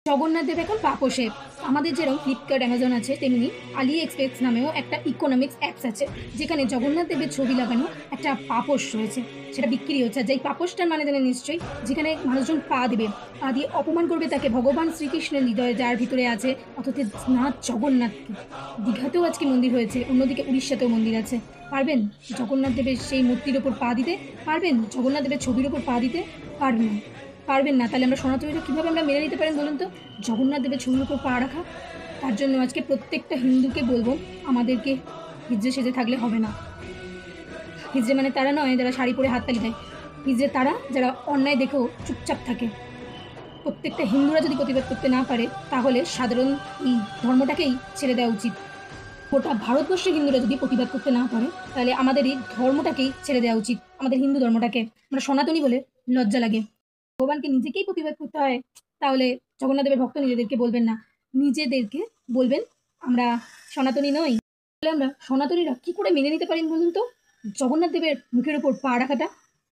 জগন্নাথ দেব এখন পাপোশে। আমাদের যেরকম ফ্লিপকার্ট, অ্যামাজন আছে তেমনি আলি এক্সপ্রেস নামেও একটা ইকোনমিক্স অ্যাপস আছে, যেখানে জগন্নাথ দেবের ছবি লাগানো একটা পাপোশ রয়েছে। সেটা বিক্রি হচ্ছে। আর যেই পাপোশটার মানে জানেন নিশ্চয়ই, যেখানে মানুষজন পা দিবে, পা দিয়ে অপমান করবে তাকে ভগবান শ্রীকৃষ্ণের হৃদয়ে যার ভিতরে আছে, অথচ নাথ জগন্নাথকে। দীঘাতেও আজকে মন্দির হয়েছে, অন্যদিকে উড়িষ্যাতেও মন্দির আছে। পারবেন জগন্নাথ দেবের সেই মূর্তির ওপর পা দিতে? পারবেন জগন্নাথ দেবের ছবির ওপর পা দিতে? পারবেন না। পারবেন না। তাহলে আমরা সনাতনীরা কীভাবে আমরা মেনে নিতে পারেন বলুন তো জগন্নাথ দেবের ছবির উপর পা রাখা? তার জন্য আজকে প্রত্যেকটা হিন্দুকে বলবো, আমাদেরকে হিজড়ে সেজে থাকলে হবে না। হিজড়ে মানে তারা নয় যারা শাড়ি পরে হাততালি দেয়। হিজড়ে তারা যারা অন্যায় দেখেও চুপচাপ থাকে। প্রত্যেকটা হিন্দুরা যদি প্রতিবাদ করতে না পারে, তাহলে সাধারণ এই ধর্মটাকেই ছেড়ে দেওয়া উচিত। গোটা ভারতবর্ষের হিন্দুরা যদি প্রতিবাদ করতে না পারে, তাহলে আমাদের এই ধর্মটাকেই ছেড়ে দেওয়া উচিত, আমাদের হিন্দু ধর্মটাকে। আমরা সনাতনী বলে লজ্জা লাগে। ভগবানকে নিজেকেই প্রতিবাদ করতে হয়, তাহলে জগন্নাথ দেবের ভক্ত নিজেদেরকে বলবেন না, নিজেদেরকে বলবেন আমরা সনাতনী নই। তাহলে আমরা সনাতনীরা কি করে মেনে নিতে পারেন বলুন তো জগন্নাথ দেবের মুখের উপর পা রাখাটা?